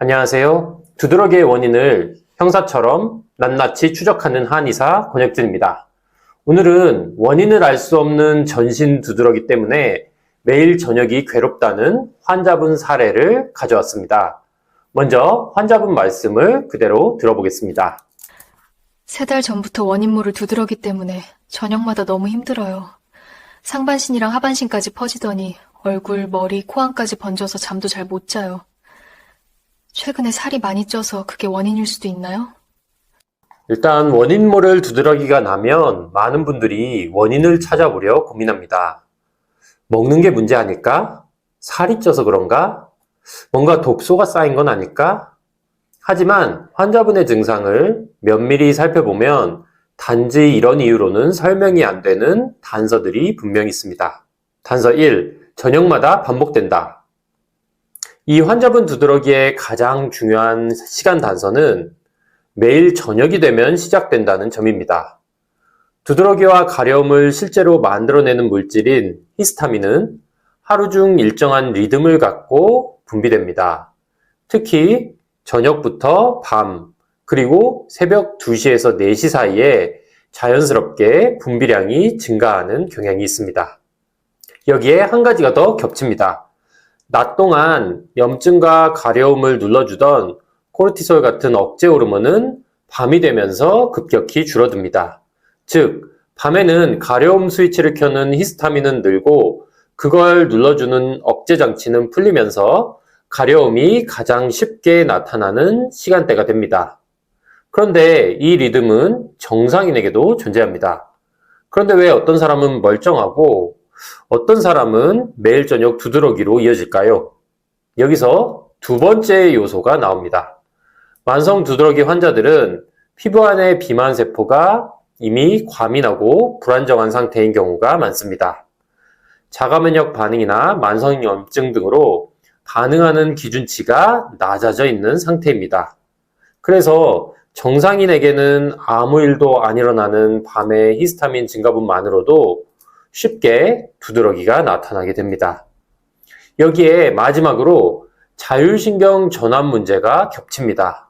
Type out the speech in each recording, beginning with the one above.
안녕하세요. 두드러기의 원인을 형사처럼 낱낱이 추적하는 한의사 권혁진입니다. 오늘은 원인을 알 수 없는 전신 두드러기 때문에 매일 저녁이 괴롭다는 환자분 사례를 가져왔습니다. 먼저 환자분 말씀을 그대로 들어보겠습니다. 3달 전부터 원인 모를 두드러기 때문에 저녁마다 너무 힘들어요. 상반신이랑 하반신까지 퍼지더니 얼굴, 머리, 코안까지 번져서 잠도 잘 못 자요. 최근에 살이 많이 쪄서 그게 원인일 수도 있나요? 일단 원인 모를 두드러기가 나면 많은 분들이 원인을 찾아보려 고민합니다. 먹는 게 문제 아닐까? 살이 쪄서 그런가? 뭔가 독소가 쌓인 건 아닐까? 하지만 환자분의 증상을 면밀히 살펴보면 단지 이런 이유로는 설명이 안 되는 단서들이 분명히 있습니다. 단서 1. 저녁마다 반복된다. 이 환자분 두드러기의 가장 중요한 시간 단서는 매일 저녁이 되면 시작된다는 점입니다. 두드러기와 가려움을 실제로 만들어내는 물질인 히스타민은 하루 중 일정한 리듬을 갖고 분비됩니다. 특히 저녁부터 밤, 그리고 새벽 2시에서 4시 사이에 자연스럽게 분비량이 증가하는 경향이 있습니다. 여기에 한 가지가 더 겹칩니다. 낮 동안 염증과 가려움을 눌러주던 코르티솔 같은 억제 호르몬은 밤이 되면서 급격히 줄어듭니다. 즉, 밤에는 가려움 스위치를 켜는 히스타민은 늘고 그걸 눌러주는 억제 장치는 풀리면서 가려움이 가장 쉽게 나타나는 시간대가 됩니다. 그런데 이 리듬은 정상인에게도 존재합니다. 그런데 왜 어떤 사람은 멀쩡하고 어떤 사람은 매일 저녁 두드러기로 이어질까요? 여기서 두 번째 요소가 나옵니다. 만성 두드러기 환자들은 피부 안의 비만 세포가 이미 과민하고 불안정한 상태인 경우가 많습니다. 자가면역 반응이나 만성염증 등으로 반응하는 기준치가 낮아져 있는 상태입니다. 그래서 정상인에게는 아무 일도 안 일어나는 밤의 히스타민 증가분만으로도 쉽게 두드러기가 나타나게 됩니다. 여기에 마지막으로 자율신경 전환 문제가 겹칩니다.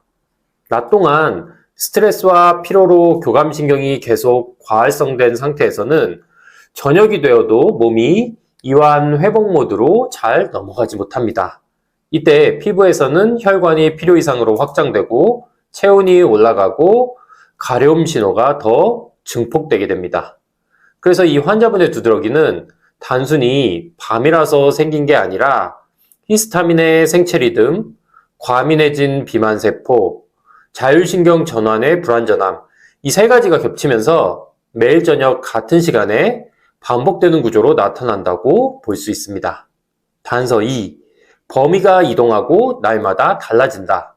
낮 동안 스트레스와 피로로 교감신경이 계속 과활성된 상태에서는 저녁이 되어도 몸이 이완 회복 모드로 잘 넘어가지 못합니다. 이때 피부에서는 혈관이 필요 이상으로 확장되고 체온이 올라가고 가려움 신호가 더 증폭되게 됩니다. 그래서 이 환자분의 두드러기는 단순히 밤이라서 생긴 게 아니라 히스타민의 생체 리듬, 과민해진 비만세포, 자율신경 전환의 불안전함, 이 세 가지가 겹치면서 매일 저녁 같은 시간에 반복되는 구조로 나타난다고 볼 수 있습니다. 단서 2. 범위가 이동하고 날마다 달라진다.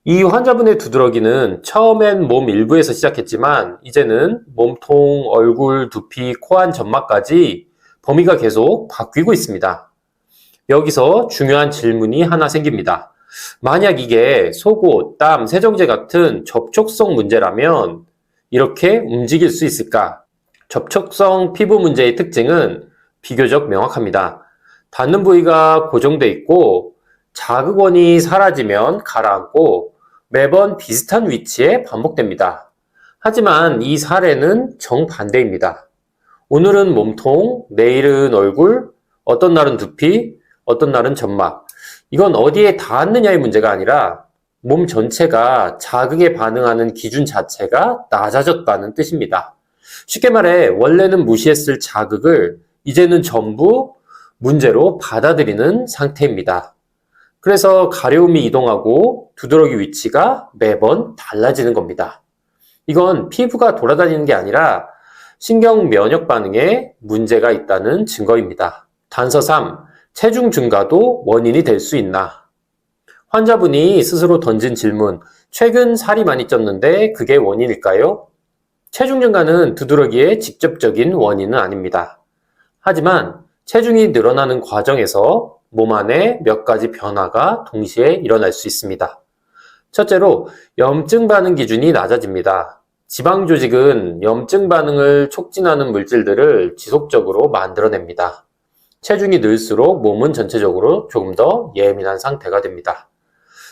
이 환자분의 두드러기는 처음엔 몸 일부에서 시작했지만 이제는 몸통, 얼굴, 두피, 코안 점막까지 범위가 계속 바뀌고 있습니다. 여기서 중요한 질문이 하나 생깁니다. 만약 이게 속옷, 땀, 세정제 같은 접촉성 문제라면 이렇게 움직일 수 있을까? 접촉성 피부 문제의 특징은 비교적 명확합니다. 닿는 부위가 고정돼 있고 자극원이 사라지면 가라앉고 매번 비슷한 위치에 반복됩니다. 하지만 이 사례는 정반대입니다. 오늘은 몸통, 내일은 얼굴, 어떤 날은 두피, 어떤 날은 점막. 이건 어디에 닿았느냐의 문제가 아니라 몸 전체가 자극에 반응하는 기준 자체가 낮아졌다는 뜻입니다. 쉽게 말해 원래는 무시했을 자극을 이제는 전부 문제로 받아들이는 상태입니다. 그래서 가려움이 이동하고 두드러기 위치가 매번 달라지는 겁니다. 이건 피부가 돌아다니는 게 아니라 신경 면역 반응에 문제가 있다는 증거입니다. 단서 3. 체중 증가도 원인이 될 수 있나? 환자분이 스스로 던진 질문, 최근 살이 많이 쪘는데 그게 원인일까요? 체중 증가는 두드러기의 직접적인 원인은 아닙니다. 하지만 체중이 늘어나는 과정에서 몸 안에 몇 가지 변화가 동시에 일어날 수 있습니다. 첫째로 염증 반응 기준이 낮아집니다. 지방 조직은 염증 반응을 촉진하는 물질들을 지속적으로 만들어냅니다. 체중이 늘수록 몸은 전체적으로 조금 더 예민한 상태가 됩니다.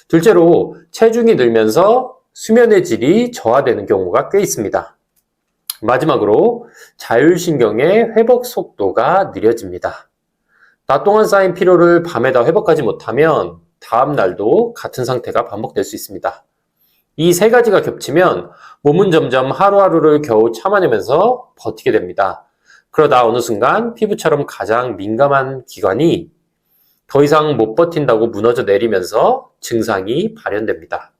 둘째로 체중이 늘면서 수면의 질이 저하되는 경우가 꽤 있습니다. 마지막으로 자율신경의 회복 속도가 느려집니다. 낮 동안 쌓인 피로를 밤에다 회복하지 못하면 다음 날도 같은 상태가 반복될 수 있습니다. 이 세 가지가 겹치면 몸은 점점 하루하루를 겨우 참아내면서 버티게 됩니다. 그러다 어느 순간 피부처럼 가장 민감한 기관이 더 이상 못 버틴다고 무너져 내리면서 증상이 발현됩니다.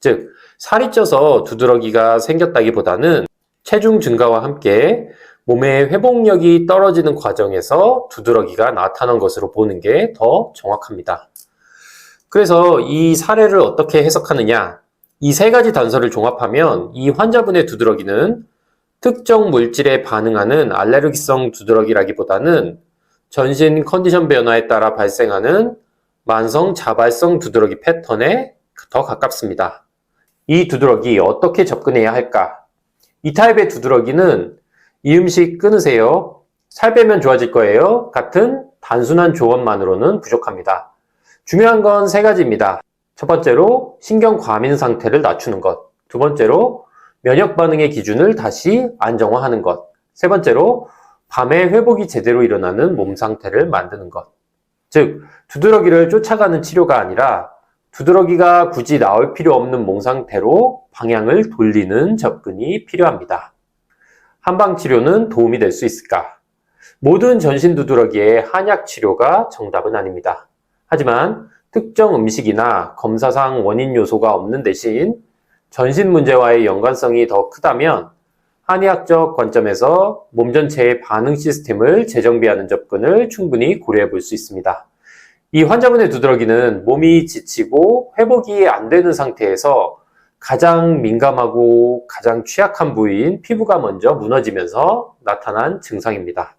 즉, 살이 쪄서 두드러기가 생겼다기보다는 체중 증가와 함께 몸의 회복력이 떨어지는 과정에서 두드러기가 나타난 것으로 보는 게 더 정확합니다. 그래서 이 사례를 어떻게 해석하느냐? 이 세 가지 단서를 종합하면 이 환자분의 두드러기는 특정 물질에 반응하는 알레르기성 두드러기라기보다는 전신 컨디션 변화에 따라 발생하는 만성 자발성 두드러기 패턴에 더 가깝습니다. 이 두드러기 어떻게 접근해야 할까? 이 타입의 두드러기는 이 음식 끊으세요, 살 빼면 좋아질 거예요 같은 단순한 조언만으로는 부족합니다. 중요한 건 세 가지입니다. 첫 번째로 신경 과민 상태를 낮추는 것, 두 번째로 면역 반응의 기준을 다시 안정화하는 것, 세 번째로 밤에 회복이 제대로 일어나는 몸 상태를 만드는 것. 즉, 두드러기를 쫓아가는 치료가 아니라 두드러기가 굳이 나올 필요 없는 몸 상태로 방향을 돌리는 접근이 필요합니다. 한방 치료는 도움이 될 수 있을까? 모든 전신 두드러기의 한약 치료가 정답은 아닙니다. 하지만 특정 음식이나 검사상 원인 요소가 없는 대신 전신 문제와의 연관성이 더 크다면 한의학적 관점에서 몸 전체의 반응 시스템을 재정비하는 접근을 충분히 고려해 볼 수 있습니다. 이 환자분의 두드러기는 몸이 지치고 회복이 안 되는 상태에서 가장 민감하고 가장 취약한 부위인 피부가 먼저 무너지면서 나타난 증상입니다.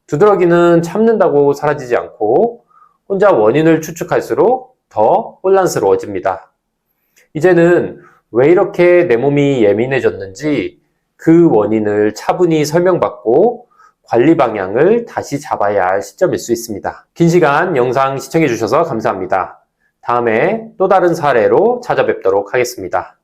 두드러기는 참는다고 사라지지 않고 혼자 원인을 추측할수록 더 혼란스러워집니다. 이제는 왜 이렇게 내 몸이 예민해졌는지 그 원인을 차분히 설명받고 관리 방향을 다시 잡아야 할 시점일 수 있습니다. 긴 시간 영상 시청해 주셔서 감사합니다. 다음에 또 다른 사례로 찾아뵙도록 하겠습니다.